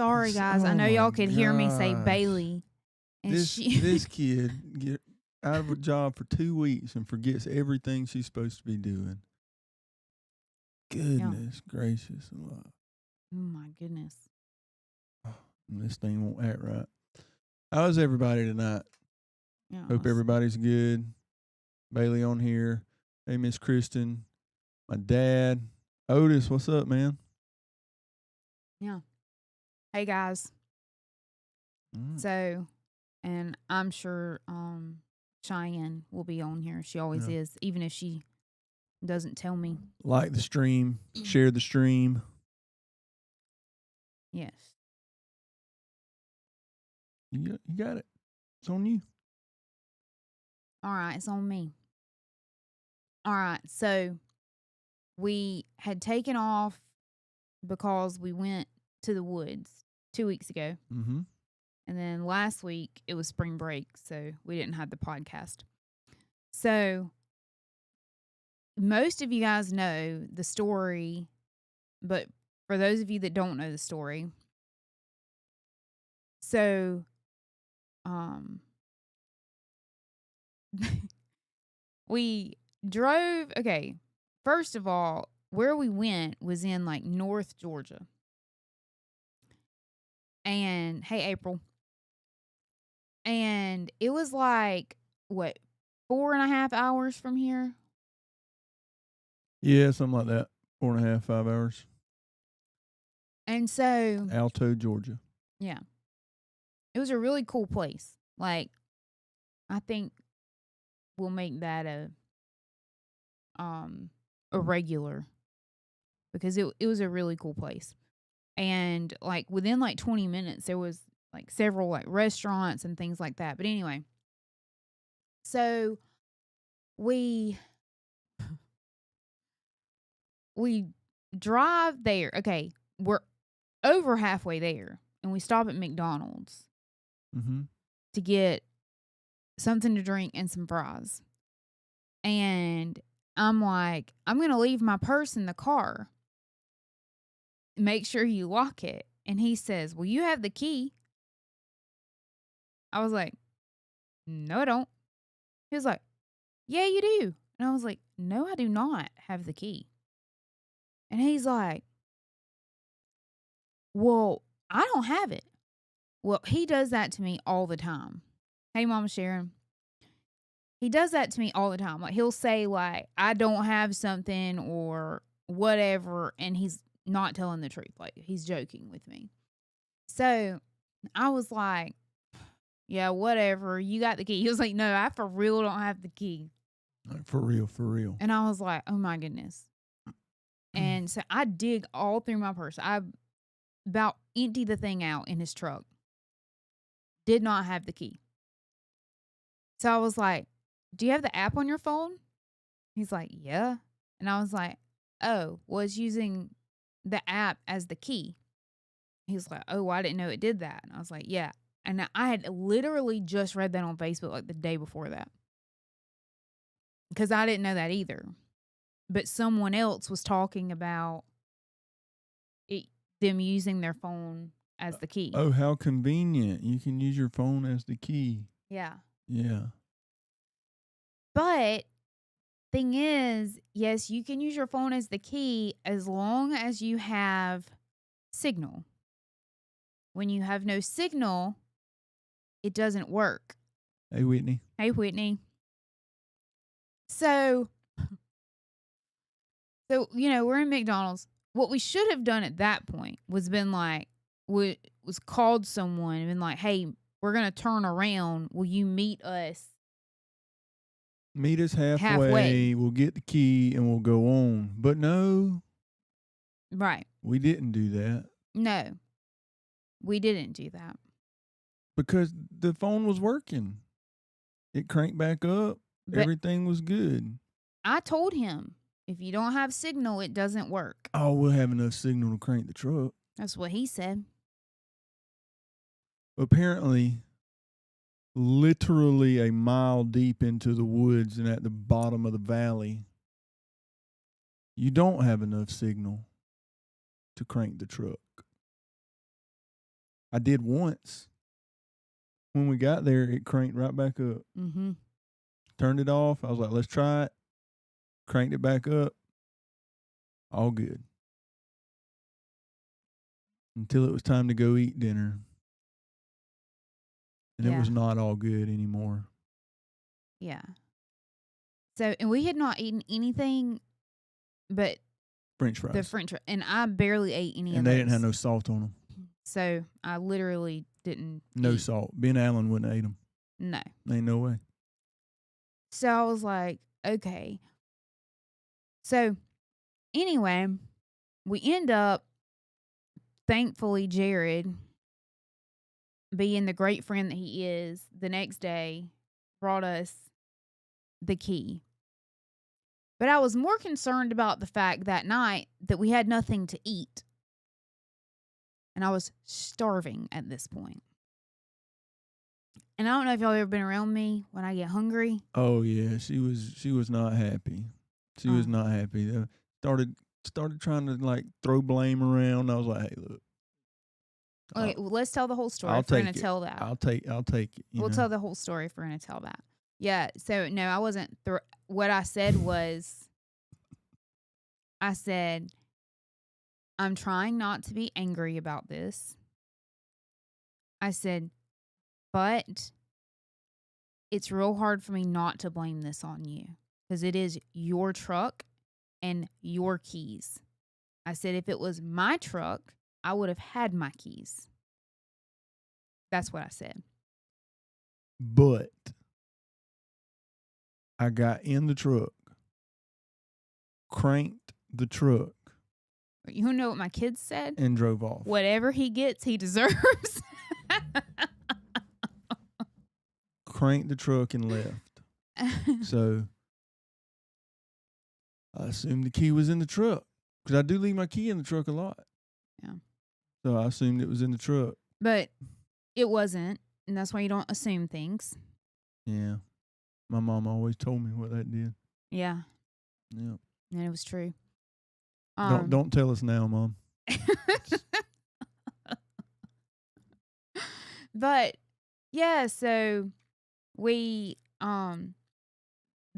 Sorry, guys. I Oh know y'all my could hear me say gosh. Bailey. And This kid get out of a job for 2 weeks and forgets everything she's supposed to be doing. Yeah. Goodness gracious alive. Oh, my goodness. This thing won't act right. How's everybody tonight? Yeah. Hope everybody's good. Bailey on here. Hey, Miss Kristen. My dad. Otis, what's up, man? Yeah. Hey, guys. So, and I'm sure Cheyenne will be on here. She always Yeah. is, even if she doesn't tell me. Like the stream. Share the stream. Yes. You got it. It's on you. All right. It's on me. All right. So, we had taken off because we went to the woods 2 weeks ago. Mm-hmm. And then last week it was spring break, so we didn't have the podcast. So most of you guys know the story, but for those of you that don't know the story, so we drove, okay, first of all, where we went was in like North Georgia. And hey, April. And it was like, what, 4.5 hours from here? Yeah, something like that. 4.5, 5 hours. And so, Alto, Georgia. yeah, it was a really cool place. Like, I think we'll make that a regular, because it was a really cool place. And like within like 20 minutes there was like several like restaurants and things like that. But anyway, so we drive there. Okay, we're over halfway there and we stop at McDonald's Mm-hmm. to get something to drink and some fries. And I'm like, I'm going to leave my purse in the car. Make sure you lock it. And he says, well, you have the key. I was like, no, I don't. He was like, yeah, you do. And I was like, no, I do not have the key. And he's like, well, I don't have it. Well, he does that to me all the time. Hey, Mama Sharon. He does that to me all the time. Like, he'll say, like, I don't have something or whatever, and he's not telling the truth. Like, he's joking with me. So I was like, yeah, whatever. You got the key. He was like, no, I for real don't have the key. Like, for real, for real. And I was like, oh my goodness. And so I dig all through my purse. I about emptied the thing out in his truck. Did not have the key. So I was like, do you have the app on your phone? He's like, yeah. And I was like, oh, well, it's using the app as the key. He's like, oh, well, I didn't know it did that. And I was like, yeah. And I had literally just read that on Facebook like the day before that. Because I didn't know that either. But someone else was talking about them using their phone as the key. Oh, how convenient. You can use your phone as the key. Yeah. Yeah. But thing is, yes, you can use your phone as the key as long as you have signal. When you have no signal, it doesn't work. Hey, Whitney. Hey, Whitney. So, we're in McDonald's. What we should have done at that point was been like, was called someone and been like, hey, we're going to turn around. Will you meet us? Meet us halfway. We'll get the key and we'll go on. But no. Right. We didn't do that. No. We didn't do that. Because the phone was working. It cranked back up. But everything was good. I told him, if you don't have signal, it doesn't work. Oh, we'll have enough signal to crank the truck. That's what he said. Apparently, literally a mile deep into the woods and at the bottom of the valley, you don't have enough signal to crank the truck. I did once. When we got there, it cranked right back up. Mm-hmm. Turned it off. I was like, let's try it. Cranked it back up. All good. Until it was time to go eat dinner. And it Yeah. was not all good anymore. Yeah. So, and we had not eaten anything but French fries. the French fries, and I barely ate any of and those. they didn't have no salt on them. So I literally didn't. No eat. salt. Ben Allen wouldn't have ate them. No. Ain't no way. So I was like, okay. So anyway, we end up, thankfully, Jared, being the great friend that he is, the next day brought us the key. But I was more concerned about the fact that night that we had nothing to eat. And I was starving at this point. And I don't know if y'all ever been around me when I get hungry. Oh yeah, she was not happy. She was not happy. Started trying to like throw blame around. I was like, hey, look. Okay, well, let's tell the whole story. I'll If we're take gonna it. tell that. I'll take it. We'll tell the whole story if we're gonna tell that. Yeah. So no, I wasn't. What I said was, I said, I'm trying not to be angry about this. I said, but it's real hard for me not to blame this on you because it is your truck and your keys. I said, if it was my truck, I would have had my keys. That's what I said. But I got in the truck, cranked the truck, You know what my kids said? and drove off. Whatever he gets, he deserves. Cranked the truck and left. So I assumed the key was in the truck because I do leave my key in the truck a lot. Yeah. So I assumed it was in the truck. But it wasn't, and that's why you don't assume things. Yeah. My mom always told me what that did. Yeah. Yeah. And it was true. Don't tell us now, Mom. But yeah, so we but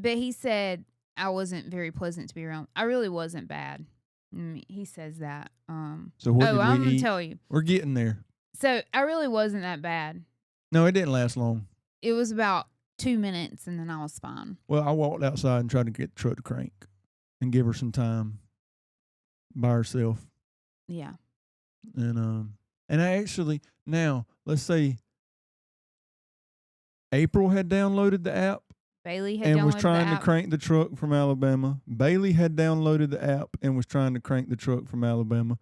he said I wasn't very pleasant to be around. I really wasn't bad. He says that. So what did I'm we gonna eat? tell you. We're getting there. So I really wasn't that bad. No, it didn't last long. It was about 2 minutes and then I was fine. Well, I walked outside and tried to get the truck to crank and give her some time by herself. Yeah. And I actually, now let's say April had downloaded the app Bailey had and was downloaded trying the to app. crank the truck from Alabama. Bailey had downloaded the app and was trying to crank the truck from Alabama.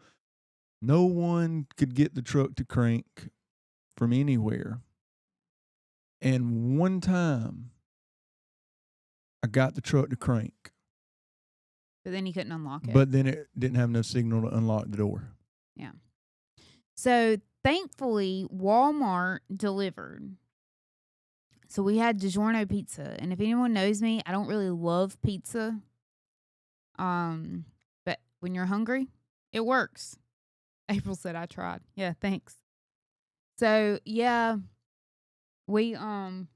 No one could get the truck to crank from anywhere. And one time, I got the truck to crank. But then he couldn't unlock it. But then it didn't have no signal to unlock the door. Yeah. So thankfully, Walmart delivered. So we had DiGiorno pizza. And if anyone knows me, I don't really love pizza. But when you're hungry, it works. April said I tried. Yeah, thanks. So yeah, we had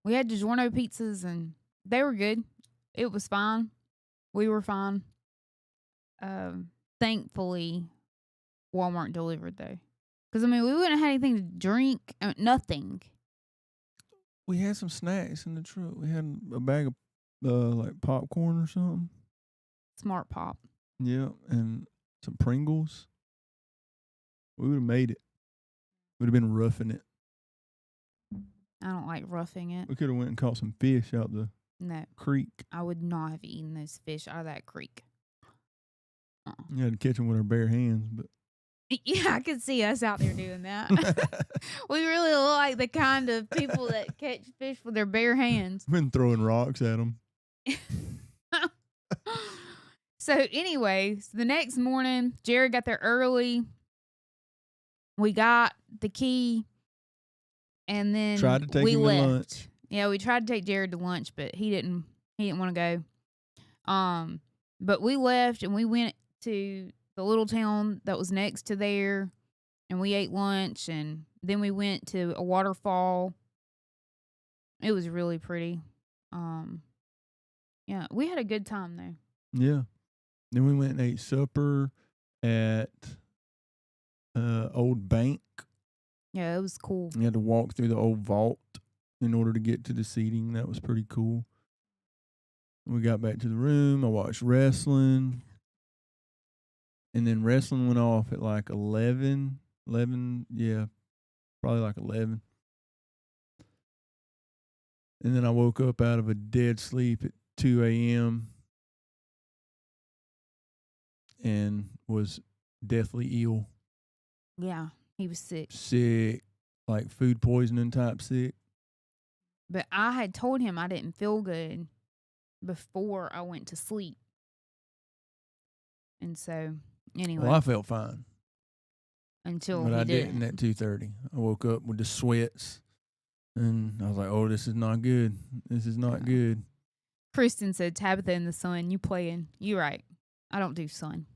DiGiorno pizzas and they were good. It was fine. We were fine. Thankfully, Walmart delivered though. Because I mean, we wouldn't have had anything to drink. Nothing. We had some snacks in the truck. We had a bag of like popcorn or something. Smart Pop. Yeah, and some Pringles. We would have made it. Would have been roughing it. I don't like roughing it. We could have went and caught some fish out the No, creek. I would not have eaten those fish out of that creek. You had to catch them with our bare hands, but Yeah, I could see us out there doing that. We really look like the kind of people that catch fish with their bare hands. been throwing rocks at them. So anyway, the next morning, Jared got there early. We got the key, and then Tried to take we him to left. lunch. Yeah, we tried to take Jared to lunch, but he didn't want to go. But we left and we went to the little town that was next to there, and we ate lunch, and then we went to a waterfall. It was really pretty. Yeah, we had a good time there. Yeah. Then we went and ate supper at Old Bank. Yeah, it was cool. You had to walk through the old vault in order to get to the seating. That was pretty cool. We got back to the room. I watched wrestling. And then wrestling went off at like 11, yeah, probably like 11. And then I woke up out of a dead sleep at 2 a.m. and was deathly ill. Yeah, he was sick. Sick, like food poisoning type sick. But I had told him I didn't feel good before I went to sleep. And so, anyway. Well, I felt fine. Until but he I didn't. at 2:30. I woke up with the sweats, and I was like, "Oh, this is not good. This is not good." Kristen said, "Tabitha in the sun, you playing? You right? I don't do sun."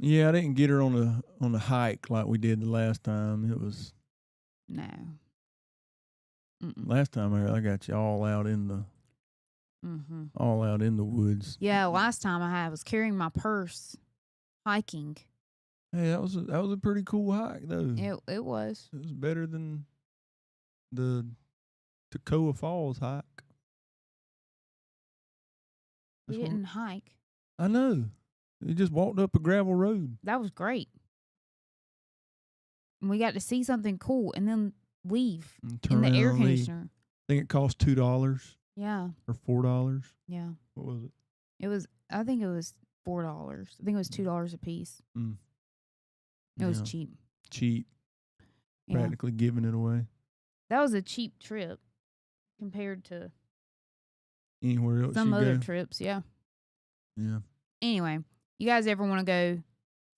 Yeah, I didn't get her on the hike like we did the last time. It was No. last time I got you all out in the woods. Yeah, last time I was carrying my purse hiking. Hey, that was a pretty cool hike though. It was. It was better than the Toccoa Falls hike. We didn't hike. I know. You just walked up a gravel road. That was great. And we got to see something cool and then leave in the air conditioner. I think it cost $2. Yeah. Or $4. Yeah. What was it? I think it was $4. I think it was $2 a piece. It was cheap. Cheap. Yeah. Practically giving it away. That was a cheap trip compared to anywhere else some other trips. Yeah. Yeah. Anyway, you guys ever want to go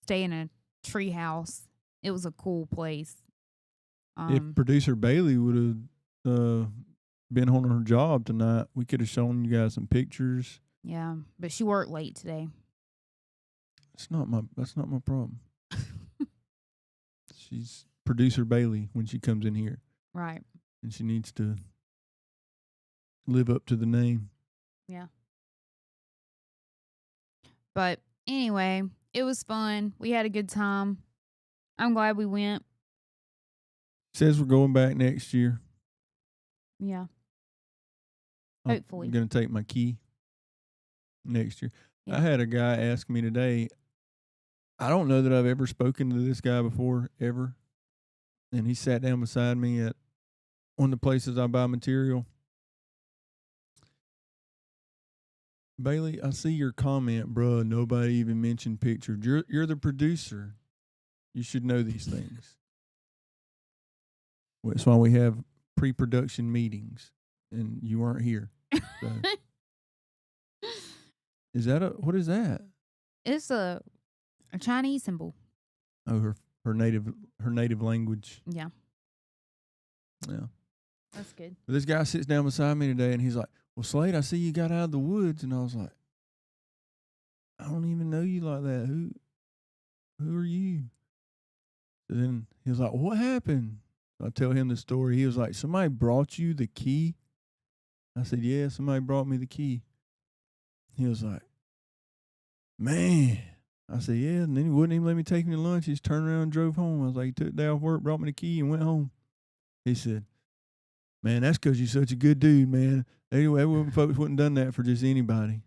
stay in a tree house? It was a cool place. If producer Bailey would have been on her job tonight, we could have shown you guys some pictures. Yeah, but she worked late today. That's not my problem. She's producer Bailey when she comes in here. Right. And she needs to live up to the name. Yeah. But anyway, it was fun. We had a good time. I'm glad we went. Says we're going back next year. Yeah. Hopefully. I'm going to take my key next year. Yeah. I had a guy ask me today. I don't know that I've ever spoken to this guy before, ever. And he sat down beside me at one of the places I buy material. Bailey, I see your comment, bruh. Nobody even mentioned pictures. You're the producer. You should know these things. That's why we have pre-production meetings, and you weren't here. So. What is that? It's a Chinese symbol. Oh, her native language. Yeah. Yeah. That's good. But this guy sits down beside me today, and he's like, "Well, Slade, I see you got out of the woods," and I was like, "I don't even know you like that. Who are you?" And then he was like, "What happened?" I tell him the story. He was like, "Somebody brought you the key?" I said, "Yeah, somebody brought me the key." He was like, "Man." I said, "Yeah," and then he wouldn't even let me take him to lunch. He just turned around and drove home. I was like, "He took a day off work, brought me the key, and went home." He said, "Man, that's because you're such a good dude, man. Anyway, folks wouldn't done that for just anybody."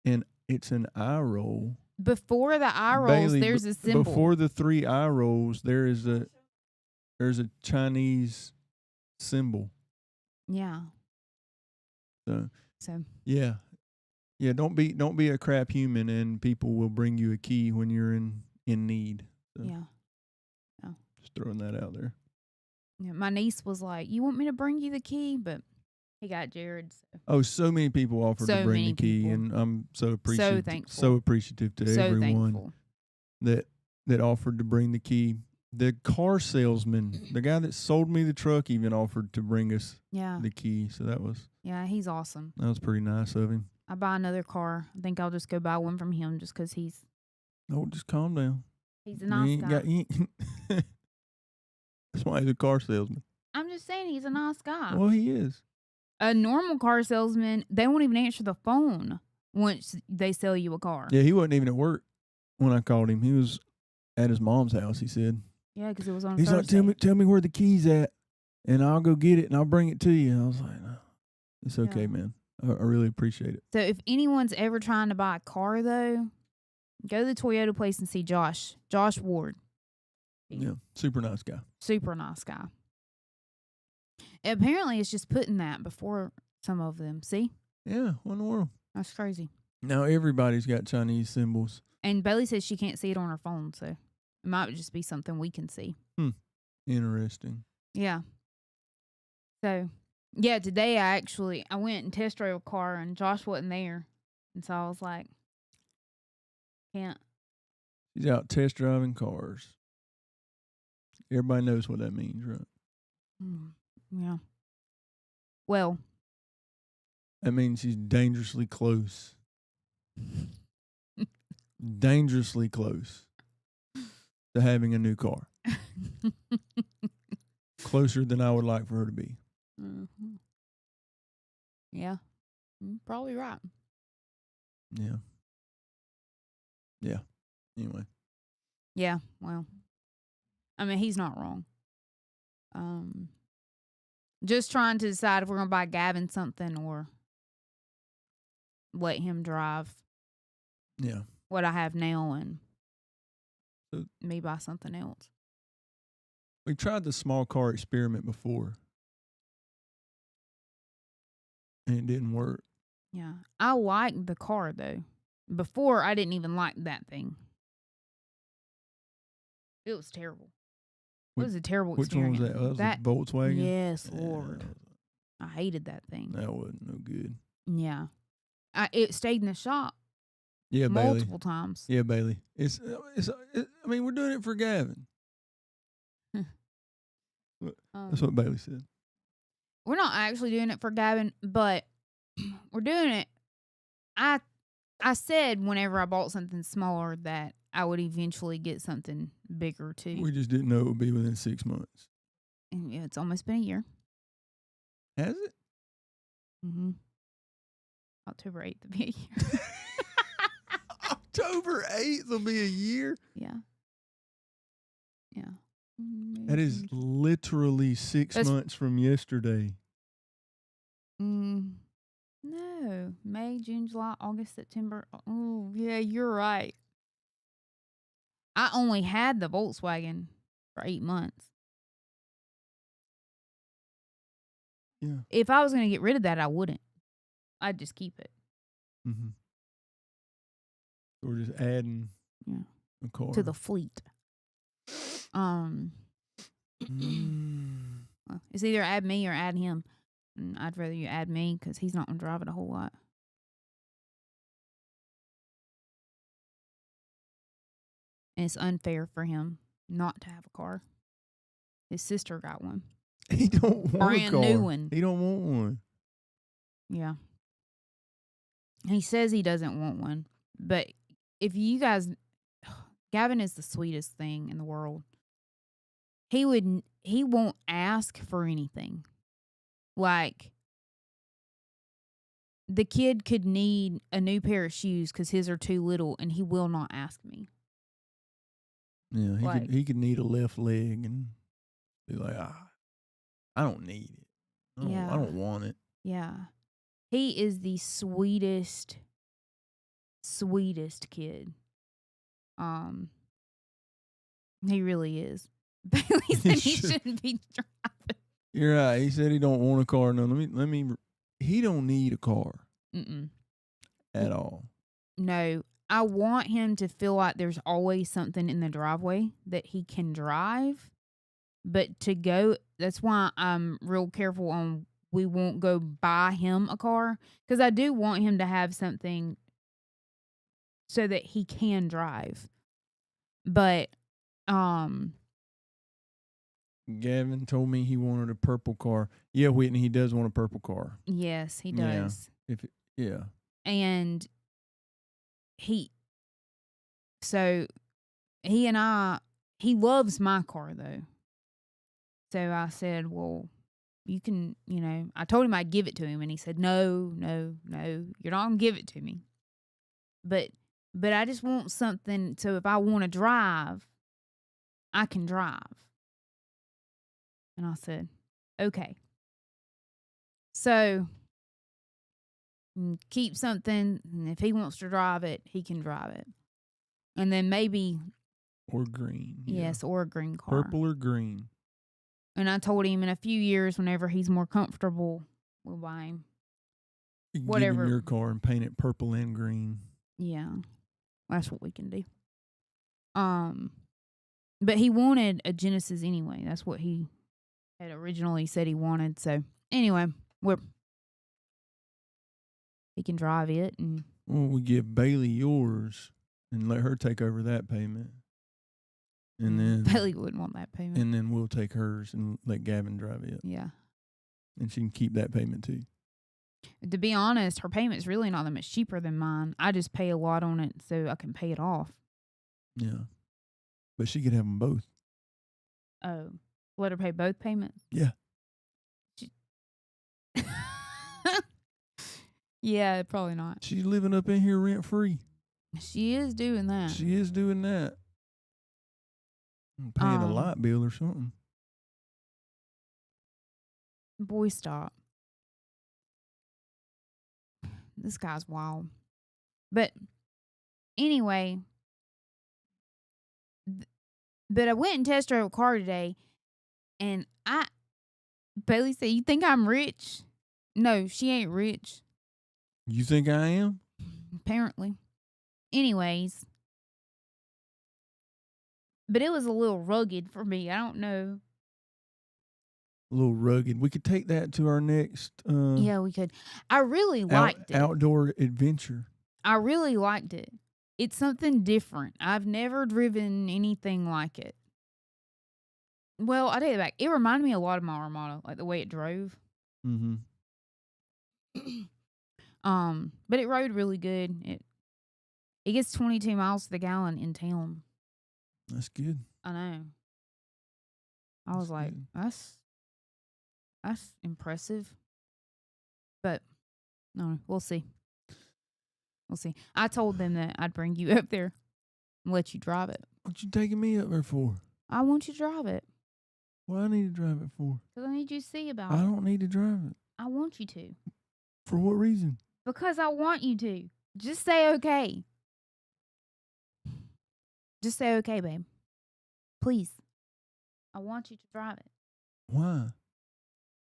And it's an eye roll. Before the eye rolls, Bailey, there's a symbol. Before the 3 eye rolls, there's a Chinese symbol. Yeah. So yeah. Yeah, don't be a crap human, and people will bring you a key when you're in need. So Yeah. Just throwing that out there. Yeah, my niece was like, "You want me to bring you the key?" But he got Jared's. So many people offered to bring the key, and I'm so appreciative. So thankful. So appreciative to everyone that offered to bring the key. The car salesman, the guy that sold me the truck, even offered to bring us the key. So that was he's awesome. That was pretty nice of him. I buy another car. I think I'll just go buy one from him just because he's. Oh, just calm down. He's a nice guy. That's why he's a car salesman. I'm just saying he's a nice guy. Well, he is. A normal car salesman, they won't even answer the phone once they sell you a car. Yeah, he wasn't even at work when I called him. He was at his mom's house, he said. Yeah, because it was on He's Thursday. like, tell me where the key's at, and I'll go get it, and I'll bring it to you. And I was like, no, it's okay, Yeah. man. I really appreciate it. So if anyone's ever trying to buy a car, though, go to the Toyota place and see Josh Ward. Yeah, super nice guy. Super nice guy. Apparently, it's just putting that before some of them. See? Yeah, what in the world? That's crazy. Now everybody's got Chinese symbols. And Bailey says she can't see it on her phone, so it might just be something we can see. Interesting. Yeah. So, yeah, today I went and test drove a car and Josh wasn't there. And so I was like, can't. He's out test driving cars. Everybody knows what that means, right? Yeah. Well. That means he's dangerously close. Dangerously close to having a new car. Closer than I would like for her to be. Mm-hmm. Yeah. You're probably right. Yeah. Yeah. Anyway. Yeah, well. I mean, he's not wrong. Just trying to decide if we're going to buy Gavin something or let him drive Yeah. what I have now and So me buy something else. we tried the small car experiment before. And it didn't work. Yeah. I like the car, though. Before, I didn't even like that thing. It was terrible. It was a terrible Which one experience. was that? That was a Volkswagen? Yes, Yeah, Lord. I hated that thing. that wasn't no good. Yeah. It stayed in the shop Yeah, multiple Bailey. times. Yeah, Bailey. I mean, we're doing it for Gavin. That's what Bailey said. We're not actually doing it for Gavin, but we're doing it. I said whenever I bought something smaller that I would eventually get something bigger too. We just didn't know it would be within 6 months. And yeah, it's almost been a year. Has it? Mm-hmm. October 8th will be a year. October 8th will be a year? Yeah. Yeah. That is literally 6 months from yesterday. No. May, June, July, August, September. Oh, yeah, you're right. I only had the Volkswagen for 8 months. Yeah. If I was going to get rid of that, I wouldn't. I'd just keep it. Mm-hmm. We're just adding a car to the fleet. Well, it's either add me or add him. And I'd rather you add me because he's not going to drive it a whole lot. And it's unfair for him not to have a car. His sister got one. He don't want Brand a car. new one. He don't want one. Yeah. He says he doesn't want one. But if you guys... Gavin is the sweetest thing in the world. He won't ask for anything. Like, the kid could need a new pair of shoes because his are too little, and he will not ask me. Yeah, he could need a left leg and be like, I don't need it. I don't want it. Yeah. He is the sweetest kid. He really is. Bailey said he shouldn't be driving. You're right. He said he don't want a car. No, let me. He don't need a car. At all. No, I want him to feel like there's always something in the driveway that he can drive. But to go, that's why I'm real careful on we won't go buy him a car. Because I do want him to have something so that he can drive. But, Gavin told me he wanted a purple car. Yeah, Whitney, he does want a purple car. Yes, he does. And so he loves my car though. So I said, well, you can, I told him I'd give it to him, and he said, no, no, no, you're not gonna give it to me. But I just want something so if I want to drive, I can drive. And I said, okay. So keep something, and if he wants to drive it, he can drive it. And then maybe Or green. yes, or a green car. Purple or green. And I told him in a few years, whenever he's more comfortable, we'll buy him. You can Whatever. give him your car and paint it purple and green. Yeah, that's what we can do. But he wanted a Genesis anyway. That's what he had originally said he wanted. So anyway, he can drive it, and Well, we give Bailey yours and let her take over that payment. And then Bailey wouldn't want that payment. And then we'll take hers and let Gavin drive it. Yeah. And she can keep that payment too. To be honest, her payment's really not that much cheaper than mine. I just pay a lot on it so I can pay it off. Yeah. But she could have them both. Oh. Let her pay both payments? Yeah. Yeah, probably not. She's living up in here rent free. She is doing that. She is doing that. I'm paying a light bill or something. Boy, stop. This guy's wild. But anyway, but I went and test drove a car today, and Bailey said, "You think I'm rich?" No, she ain't rich. You think I am? Apparently. Anyways. But it was a little rugged for me. I don't know. A little rugged. We could take that to our next yeah, we could. I really liked it. Outdoor adventure. I really liked it. It's something different. I've never driven anything like it. Well, I take it back. It reminded me a lot of my Armada, like the way it drove. Mm-hmm. But it rode really good. It gets 22 miles to the gallon in town. That's good. I know. I was like, good. That's impressive. But no, we'll see. We'll see. I told them that I'd bring you up there and let you drive it. What you taking me up there for? I want you to drive it. What I need to drive it for? Because I need you to see about I it. don't need to drive it. I want you to. For what reason? Because I want you to. Just say okay. Just say okay, babe. Please. I want you to drive it. Why?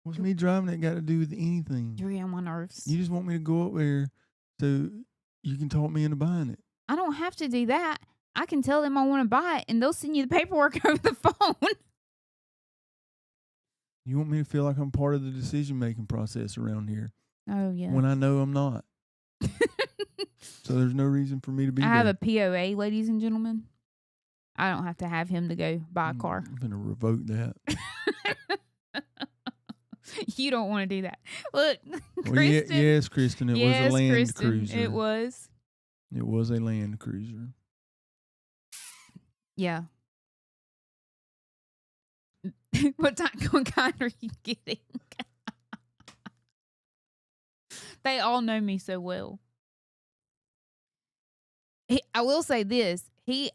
What's me driving it got to do with anything? You're on my nerves. You just want me to go up there so you can talk me into buying it. I don't have to do that. I can tell them I want to buy it, and they'll send you the paperwork over the phone. You want me to feel like I'm part of the decision-making process around here. Oh, yeah. When I know I'm not. So there's no reason for me to be there. I have a POA, ladies and gentlemen. I don't have to have him to go buy a car. I'm going to revoke that. You don't want to do that. Look, Well, Kristen. yes, Kristen. It was a Land Kristen, Cruiser. It was. It was a Land Cruiser. Yeah. What kind are you getting? They all know me so well. I will say this. He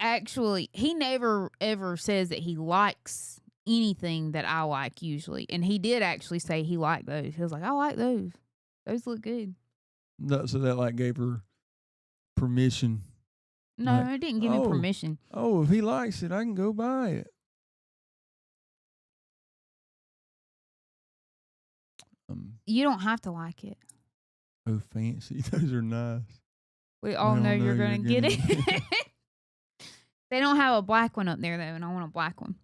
never ever says that he likes anything that I like usually. And he did actually say he liked those. He was like, I like those. Those look good. No, so that like gave her permission. No, like, it didn't give me permission. Oh, if he likes it, I can go buy it. You don't have to like it. Oh, fancy. Those are nice. We all know you're going to get it. They don't have a black one up there, though, and I want a black one.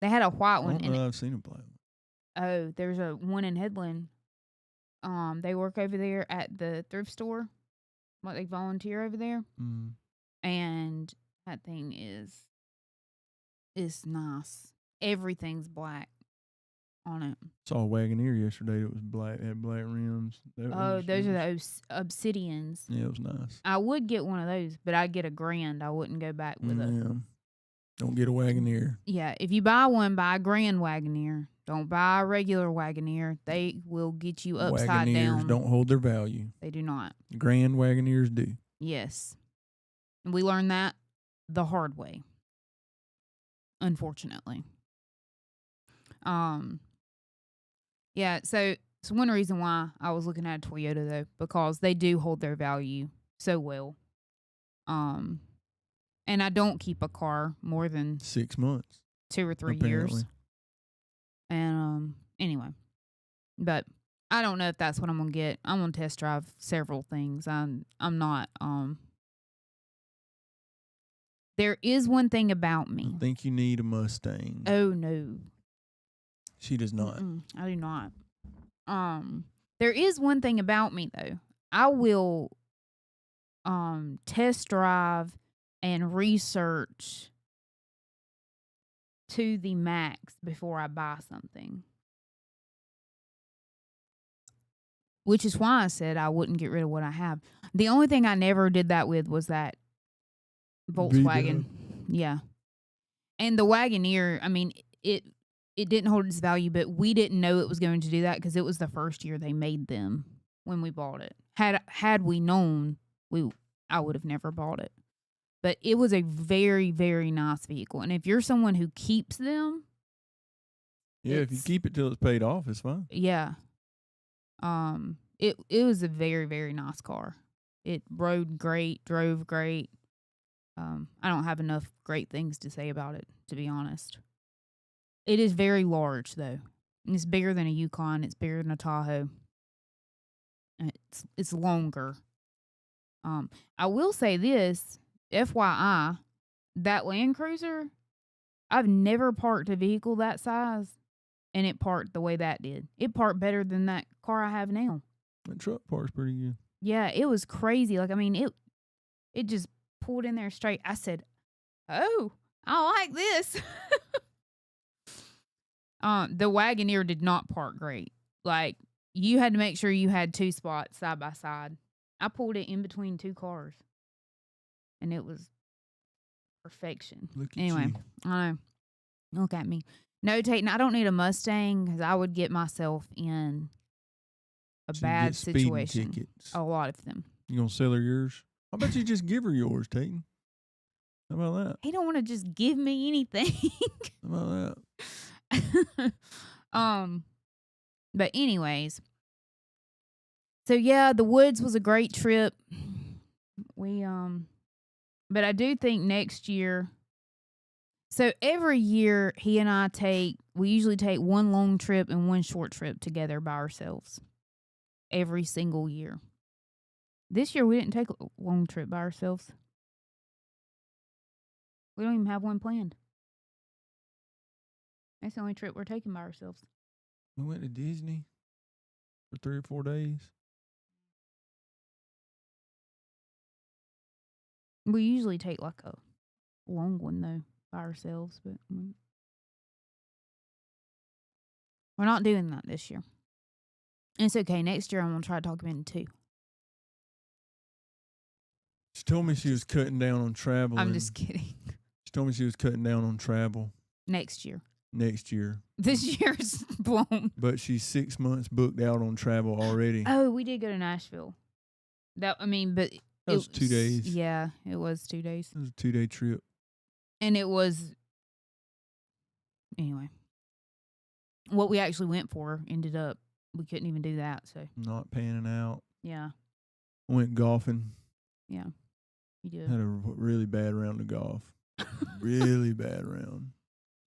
They had a white one. I don't know I've seen a black one. Oh, there's a one in Headland. They work over there at the thrift store. Like, they volunteer over there. And that thing is nice. Everything's black. on it. Saw a Wagoneer yesterday that was black, had black rims. Oh, those are those Obsidians. Yeah, it was nice. I would get one of those, but I'd get a grand. I wouldn't go back with it. Yeah. Don't get a Wagoneer. Yeah, if you buy one, buy a grand Wagoneer. Don't buy a regular Wagoneer. They will get you upside Wagoneers down. don't hold their value. They do not. Grand Wagoneers do. Yes. And we learned that the hard way. Unfortunately. Yeah, so it's one reason why I was looking at a Toyota though, because they do hold their value so well. And I don't keep a car more than 6 months. 2 or 3 years. And anyway. But I don't know if that's what I'm gonna get. I'm gonna test drive several things. I'm not there is one thing about me. I think you need a Mustang. Oh no. She does not. I do not. There is one thing about me though. I will test drive and research to the max before I buy something. Which is why I said I wouldn't get rid of what I have. The only thing I never did that with was that Volkswagen. Yeah. And the Wagoneer, I mean, it didn't hold its value, but we didn't know it was going to do that because it was the first year they made them when we bought it. Had we known, I would have never bought it. But it was a very, very nice vehicle. And if you're someone who keeps them. Yeah, if you keep it till it's paid off, it's fine. Yeah. It was a very, very nice car. It rode great, drove great. I don't have enough great things to say about it, to be honest. It is very large, though. It's bigger than a Yukon. It's bigger than a Tahoe. It's longer. I will say this, FYI, that Land Cruiser, I've never parked a vehicle that size, and it parked the way that did. It parked better than that car I have now. That truck parks pretty good. Yeah, it was crazy. Like, I mean, it just pulled in there straight. I said, "Oh, I like this." The Wagoneer did not park great. Like, you had to make sure you had 2 spots side by side. I pulled it in between 2 cars, and it was perfection. Look at Anyway, you. I know. Look at me. No, Tayton, I don't need a Mustang because I would get myself in a So you bad get speeding situation. tickets. A lot of them. You gonna sell her yours? How about you just give her yours, Tayton? How about that? He don't want to just give me anything. How about that? But anyways, so yeah, the woods was a great trip. But I do think next year. So every year he and I we usually take one long trip and one short trip together by ourselves. Every single year. This year we didn't take a long trip by ourselves. We don't even have one planned. That's the only trip we're taking by ourselves. We went to Disney for 3 or 4 days. We usually take like a long one though by ourselves, but we're not doing that this year. And it's okay. Next year I'm gonna try to talk him into 2. She told me she was cutting down on travel. I'm just kidding. She told me she was cutting down on travel Next year. next year. This year's blown. But she's 6 months booked out on travel already. Oh, we did go to Nashville. But That was 2 days. Yeah, it was 2 days. It was a 2-day trip. And it was, anyway, what we actually went for ended up, we couldn't even do that. So, Not panning out. yeah. Went golfing. Yeah. You did. Had a really bad round of golf. Really bad round.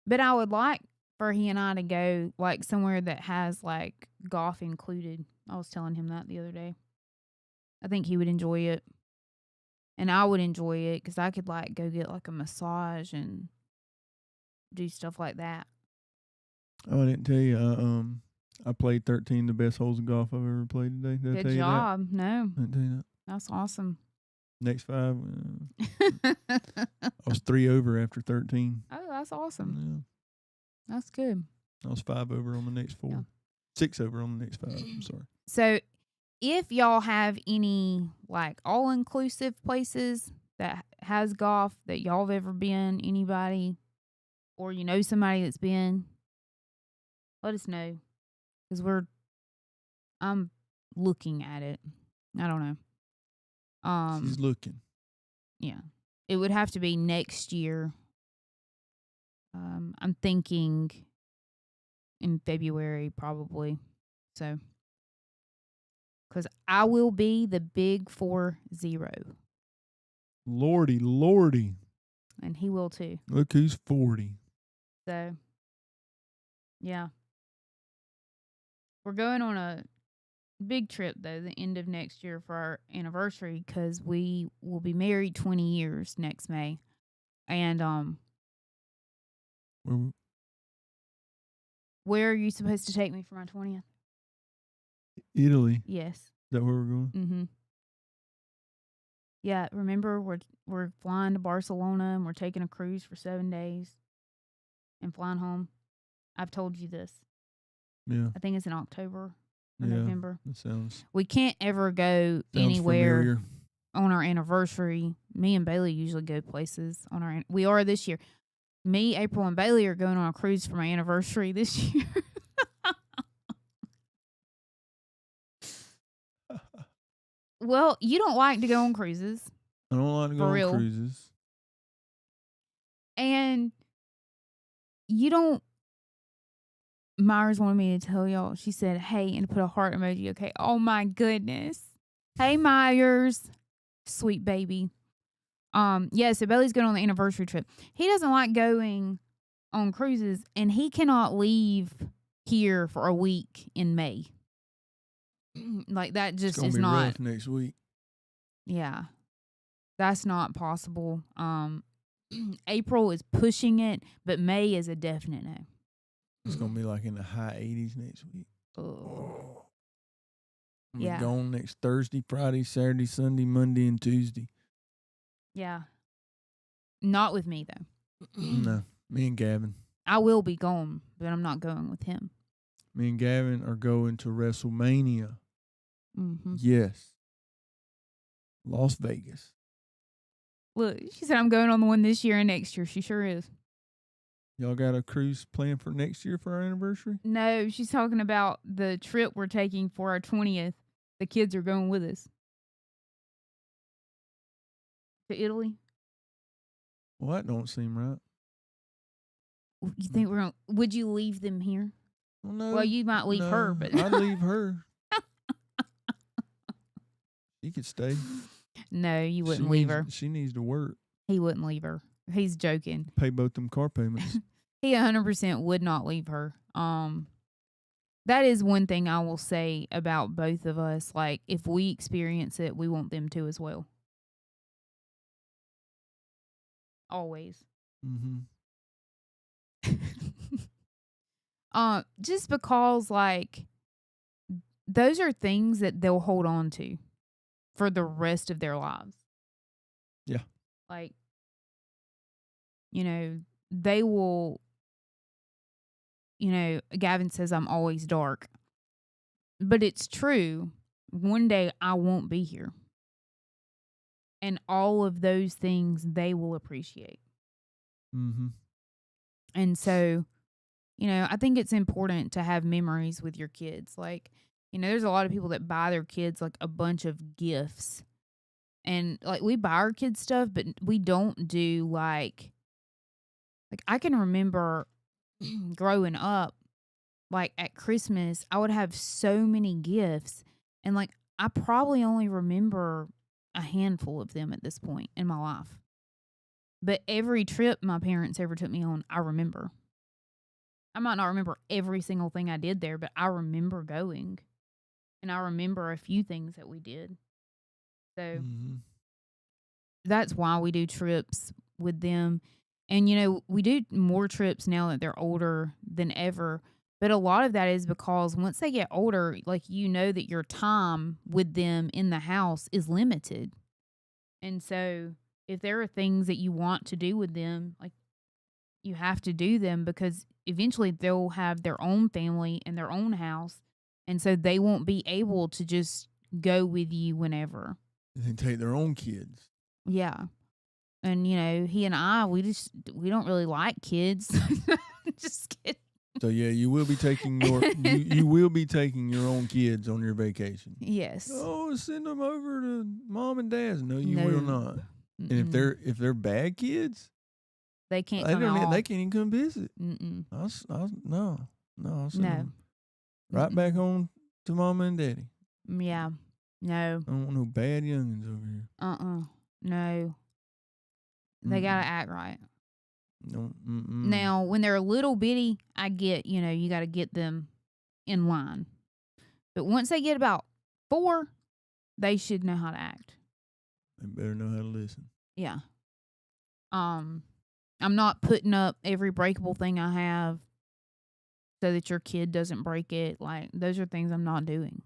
But I would like for he and I to go like somewhere that has like golf included. I was telling him that the other day. I think he would enjoy it. And I would enjoy it because I could like go get like a massage and do stuff like that. Oh, I didn't tell you. I played 13 the best holes of golf I've ever played today. Did I Good tell you job. No, that? I didn't tell you that. that's awesome. Next 5, I was 3 over after 13. Oh, that's awesome. Yeah. That's good. I was 5 over on the next 4. Yeah. 6 over on the next 5. I'm sorry. So if y'all have any like all inclusive places that has golf that y'all have ever been, anybody, or you know somebody that's been, let us know, because I'm looking at it. I don't know. She's looking. Yeah, it would have to be next year. I'm thinking in February probably. So, because I will be the big 40, Lordy. and he will too. Look who's 40. So, yeah. We're going on a big trip, though, the end of next year for our anniversary, because we will be married 20 years next May. And where are you supposed to take me for my 20th? Italy. Yes. Is that where we're going? Mm-hmm. Yeah, remember we're flying to Barcelona and we're taking a cruise for 7 days and flying home. I've told you this. Yeah. I think it's in October or Yeah, November. That sounds We can't ever go anywhere familiar. on our anniversary. Me and Bailey usually go places on our. We are this year. Me, April, and Bailey are going on a cruise for my anniversary this year. Well, you don't like to go on cruises. I don't like to go on cruises. And you don't. Myers wanted me to tell y'all. She said, hey, and put a heart emoji. Okay. Oh, my goodness. Hey, Myers. Sweet baby. Yeah, so Bailey's going on the anniversary trip. He doesn't like going on cruises, and he cannot leave here for a week in May. Like, that just it's gonna is be not. Rough next week. Yeah. That's not possible. April is pushing it, but May is a definite no. It's gonna be like in the high 80s next week. Oh. I'm Yeah. gone next Thursday, Friday, Saturday, Sunday, Monday, and Tuesday. Yeah. Not with me, though. No, me and Gavin. I will be gone, but I'm not going with him. Me and Gavin are going to WrestleMania. Mm-hmm. Yes. Las Vegas. Look, she said I'm going on the one this year and next year. She sure is. Y'all got a cruise planned for next year for our anniversary? No, she's talking about the trip we're taking for our 20th. The kids are going with us. To Italy. Well, that don't seem right. You think we're going to... Would you leave them here? Well, no. Well, you might leave her, but... I'd leave her. She could stay. No, you wouldn't leave her. She needs to work. He wouldn't leave her. He's joking. Pay both them car payments. He 100% would not leave her. That is one thing I will say about both of us. Like, if we experience it, we want them to as well. Always. Mm-hmm. Just because, like, those are things that they'll hold on to for the rest of their lives. Yeah. Like, you know, they will, you know, Gavin says I'm always dark. But it's true. One day I won't be here. And all of those things they will appreciate. Mm-hmm. And so, you know, I think it's important to have memories with your kids. Like, you know, there's a lot of people that buy their kids like a bunch of gifts. And like we buy our kids stuff, but we don't do like I can remember growing up, like at Christmas, I would have so many gifts. And like I probably only remember a handful of them at this point in my life. But every trip my parents ever took me on, I remember. I might not remember every single thing I did there, but I remember going. And I remember a few things that we did. So that's why we do trips with them. And, you know, we do more trips now that they're older than ever. But a lot of that is because once they get older, like, you know that your time with them in the house is limited. And so if there are things that you want to do with them, like, you have to do them because eventually they'll have their own family and their own house. And so they won't be able to just go with you whenever. They take their own kids. Yeah. And, he and I, we don't really like kids. Just kidding. So yeah, you will be taking you will be taking your own kids on your vacation. Yes. Oh, send them over to mom and dad's. No, you No. will not. Mm-mm. And if they're bad kids, they can't they come don't. out. They can't even come visit. Mm-mm. I'll send No. them right back home to mama and daddy. Yeah. No. I don't want no bad youngins over here. No. They gotta act right. No. Now, when they're a little bitty, I get, you got to get them in line. But once they get about 4, they should know how to act. They better know how to listen. Yeah. I'm not putting up every breakable thing I have so that your kid doesn't break it. Like, those are things I'm not doing.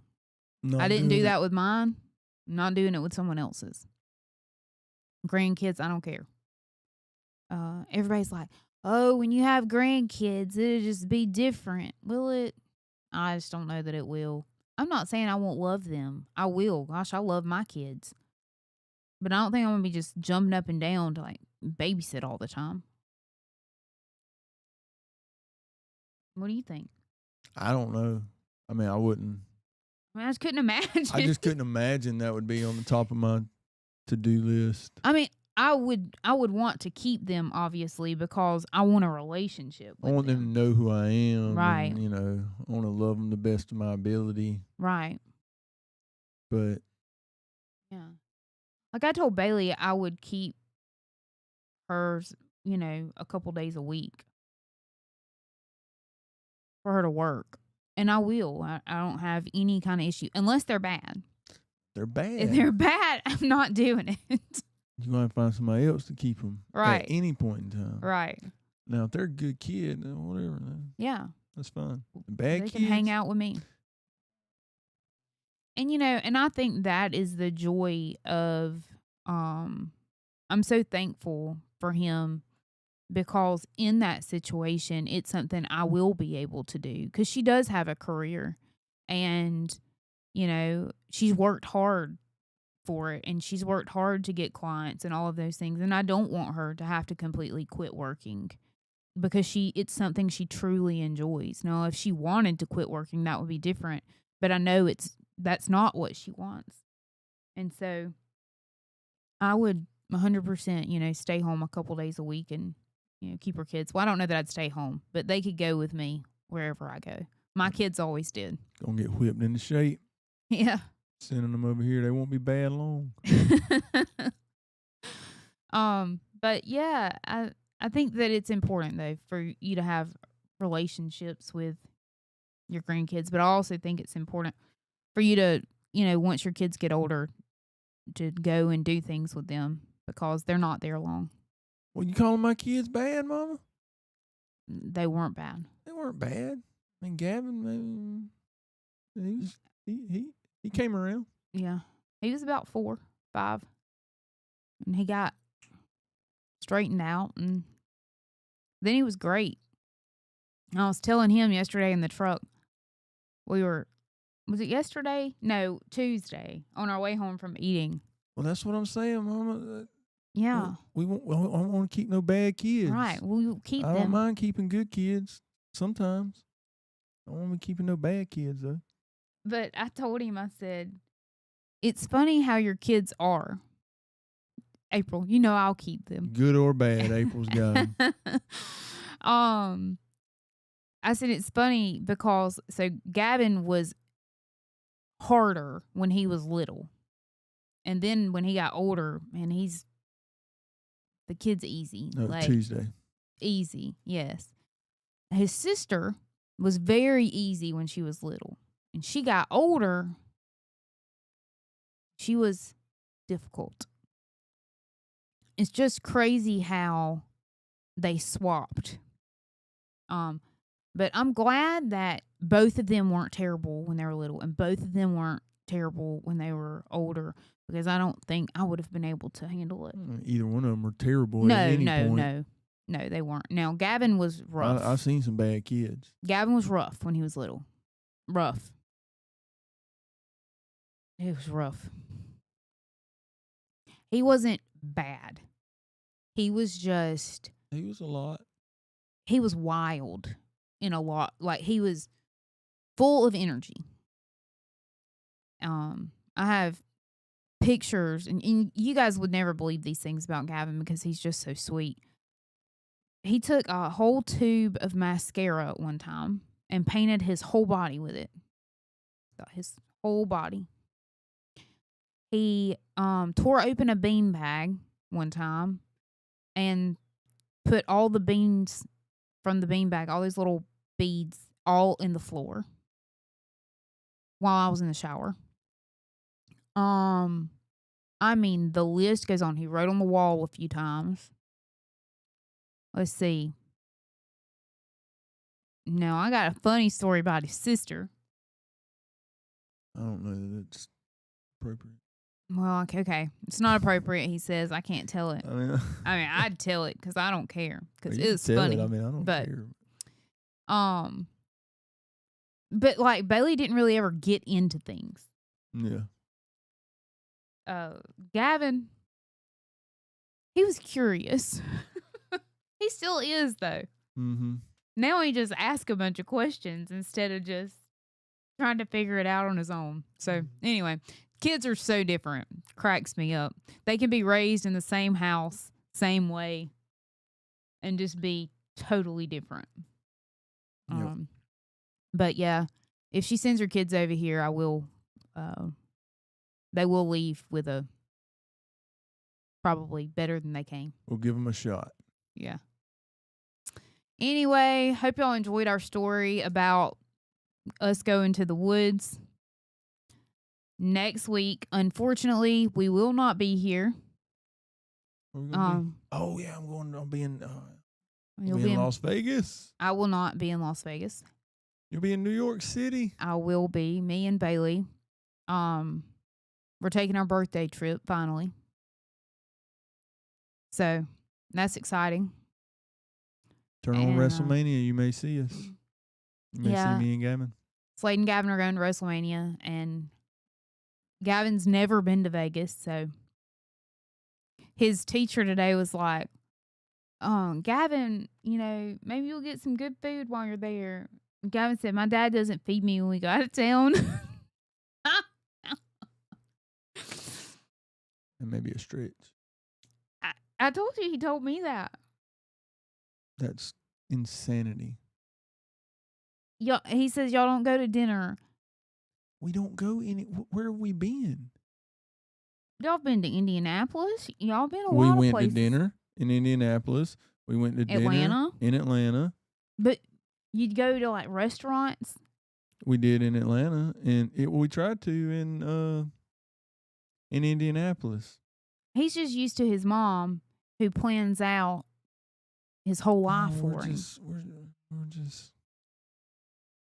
I didn't do that with mine. I'm not doing it with someone else's. Grandkids, I don't care. Everybody's like, oh, when you have grandkids, it'll just be different. Will it? I just don't know that it will. I'm not saying I won't love them. I will. Gosh, I love my kids. But I don't think I'm going to be just jumping up and down to like babysit all the time. What do you think? I don't know. I mean, I wouldn't. I just couldn't imagine. I just couldn't imagine that would be on the top of my to-do list. I mean, I would want to keep them, obviously, because I want a relationship with I want them to know who I am. Right. And, I want to love them the best of my ability. Right. But. Yeah. Like I told Bailey I would keep hers, a couple days a week for her to work. And I will. I don't have any kind of issue. Unless they're bad. They're bad. If they're bad, I'm not doing it. You're going to find somebody else to keep them Right. at any point in time. Right. Now, if they're a good kid, then whatever, Yeah. that's fine. The bad They kids can hang out with me. And, and I think that is the joy of, I'm so thankful for him because in that situation, it's something I will be able to do because she does have a career and, she's worked hard for it and she's worked hard to get clients and all of those things. And I don't want her to have to completely quit working because it's something she truly enjoys. Now, if she wanted to quit working, that would be different. But I know that's not what she wants. And so I would 100%, stay home a couple days a week and, keep her kids. Well, I don't know that I'd stay home, but they could go with me wherever I go. My kids always did. Gonna get whipped into shape. Yeah. Sending them over here, they won't be bad long. But yeah, I think that it's important though for you to have relationships with your grandkids, but I also think it's important for you to, once your kids get older, to go and do things with them because they're not there long. Well, you calling my kids bad, Mama? They weren't bad. They weren't bad. I mean, Gavin, he came around. Yeah, he was about 4, 5, and he got straightened out, and then he was great. I was telling him yesterday in the truck, was it yesterday? No, Tuesday, on our way home from eating. Well, that's what I'm saying, Mama. Yeah. We won't, I don't want to keep no bad kids. Right. We'll keep them. I don't mind keeping good kids sometimes. I don't want to be keeping no bad kids, though. But I told him, I said, it's funny how your kids are. April, I'll keep them. Good or bad, April's got them. I said, it's funny because, so Gavin was harder when he was little. And then when he got older, man, the kid's easy. No, like, Tuesday. Easy, yes. His sister was very easy when she was little. And she got older, she was difficult. It's just crazy how they swapped. But I'm glad that both of them weren't terrible when they were little and both of them weren't terrible when they were older because I don't think I would have been able to handle it. Either one of them were terrible at any point. No. No, they weren't. Now, Gavin was rough. I've seen some bad kids. Gavin was rough when he was little. Rough. It was rough. He wasn't bad. He was just, He was a lot. he was wild in a lot. Like, he was full of energy. I have pictures, and you guys would never believe these things about Gavin because he's just so sweet. He took a whole tube of mascara at one time and painted his whole body with it. His whole body. He tore open a bean bag one time and put all the beans from the bean bag, all these little beads, all in the floor while I was in the shower. I mean, the list goes on. He wrote on the wall a few times. Let's see. Now, I got a funny story about his sister. I don't know that it's appropriate. Well, okay. It's not appropriate, he says. I can't tell it. I mean, I'd tell it because I don't care. Because you can it's tell funny. I mean, I don't care. But like Bailey didn't really ever get into things. Yeah. Gavin, he was curious. He still is, though. Mm-hmm. Now he just asks a bunch of questions instead of just trying to figure it out on his own. So anyway, kids are so different. Cracks me up. They can be raised in the same house, same way, and just be totally different. Yep. But yeah, if she sends her kids over here, I will. They will leave with a probably better than they came. We'll give them a shot. Yeah. Anyway, hope y'all enjoyed our story about us going to the woods. Next week, unfortunately, we will not be here. Where we gonna be? Oh yeah, I'll be in. You'll be in Las Vegas. I will not be in Las Vegas. You'll be in New York City. I will be. Me and Bailey. We're taking our birthday trip finally. So that's exciting. Turn on WrestleMania. You may see us. You may see me and Gavin. Slade and Gavin are going to WrestleMania, and Gavin's never been to Vegas, so his teacher today was like, Gavin, maybe you'll get some good food while you're there. And Gavin said, my dad doesn't feed me when we go out of town. And maybe a stretch. I told you he told me that. That's insanity. He says y'all don't go to dinner. We don't go where have we been? Y'all been to Indianapolis? Y'all been a lot of places. We went to dinner in Indianapolis. We went to dinner in Atlanta. But you'd go to like restaurants? We did in Atlanta, and we tried to in Indianapolis. He's just used to his mom who plans out his whole life for him.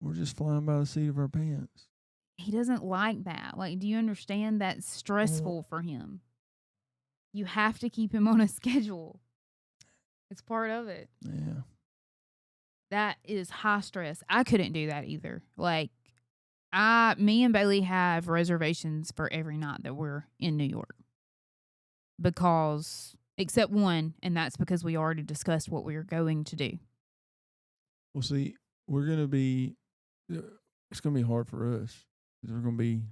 We're just flying by the seat of our pants. He doesn't like that. Like, do you understand that's stressful for him? You have to keep him on a schedule. It's part of it. Yeah. That is high stress. I couldn't do that either. Like, me and Bailey have reservations for every night that we're in New York. Because, except one, and that's because we already discussed what we were going to do. Well, see, it's going to be hard for us. Because we're going to be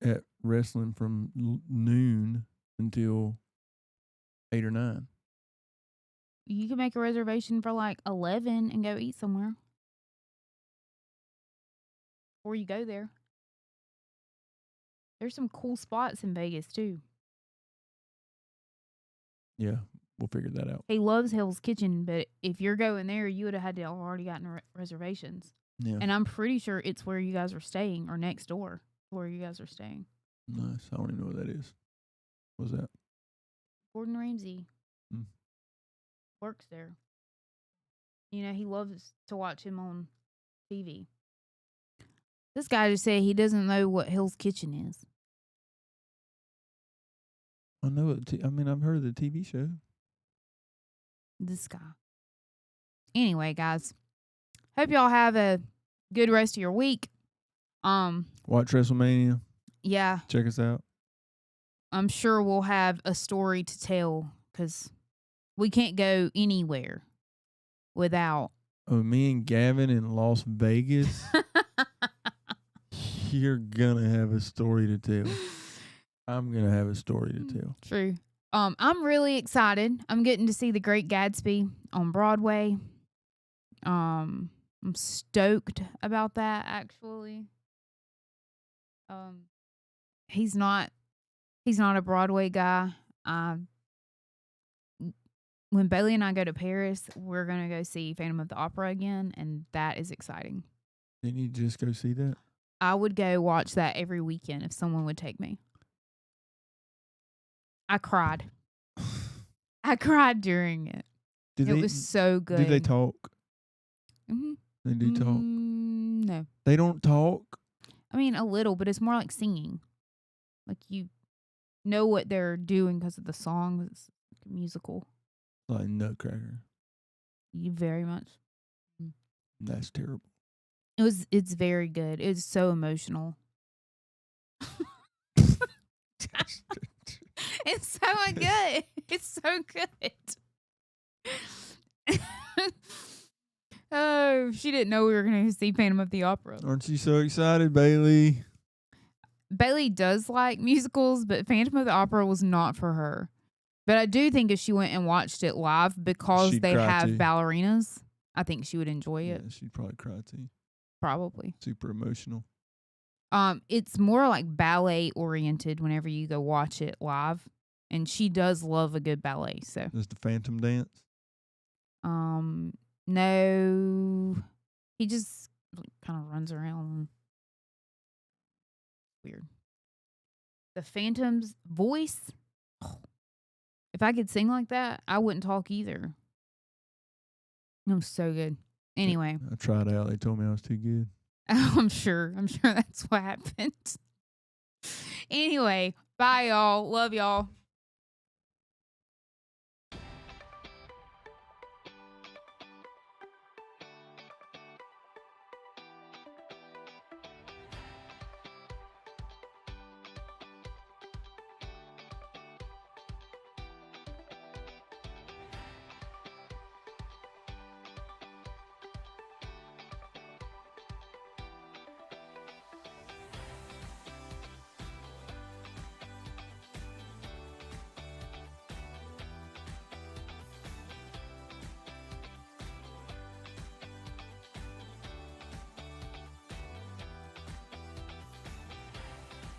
at wrestling from noon until 8 or 9. You can make a reservation for like 11 and go eat somewhere. Before you go there. There's some cool spots in Vegas too. Yeah, we'll figure that out. He loves Hell's Kitchen, but if you're going there, you would have had to have already gotten reservations. Yeah. And I'm pretty sure it's where you guys are staying or next door where you guys are staying. Nice. I don't even know what that is. What's that? Gordon Ramsay works there. He loves to watch him on TV. This guy just said he doesn't know what Hell's Kitchen is. I know it. I've heard of the TV show. This guy. Anyway, guys, hope y'all have a good rest of your week. Watch WrestleMania. Yeah, Check us out. I'm sure we'll have a story to tell because we can't go anywhere without. Oh, me and Gavin in Las Vegas. You're gonna have a story to tell. I'm gonna have a story to tell. True. I'm really excited. I'm getting to see The Great Gatsby on Broadway. I'm stoked about that actually. He's not a Broadway guy. When Bailey and I go to Paris, we're gonna go see Phantom of the Opera again, and that is exciting. Didn't you just go see that? I would go watch that every weekend if someone would take me. I cried. I cried during it. It was so good. Do they talk? Mm-hmm. They do talk? No. They don't talk? I mean, a little, but it's more like singing. Like you know what they're doing because of the song. It's like a musical. Like Nutcracker. You very much. That's terrible. It's very good. It's so emotional. It's so good. It's so good. Oh, she didn't know we were going to see Phantom of the Opera. Aren't you so excited, Bailey? Bailey does like musicals, but Phantom of the Opera was not for her. But I do think if she went and watched it live because She'd they cry have too. ballerinas, I think she would enjoy it. Yeah, she'd probably cry too. Probably. Super emotional. It's more like ballet oriented whenever you go watch it live. And she does love a good ballet. So Does the Phantom dance? No. He just kind of runs around. Weird. The Phantom's voice. If I could sing like that, I wouldn't talk either. It was so good. Anyway. I tried out. They told me I was too good. I'm sure that's what happened. Anyway, bye y'all. Love y'all.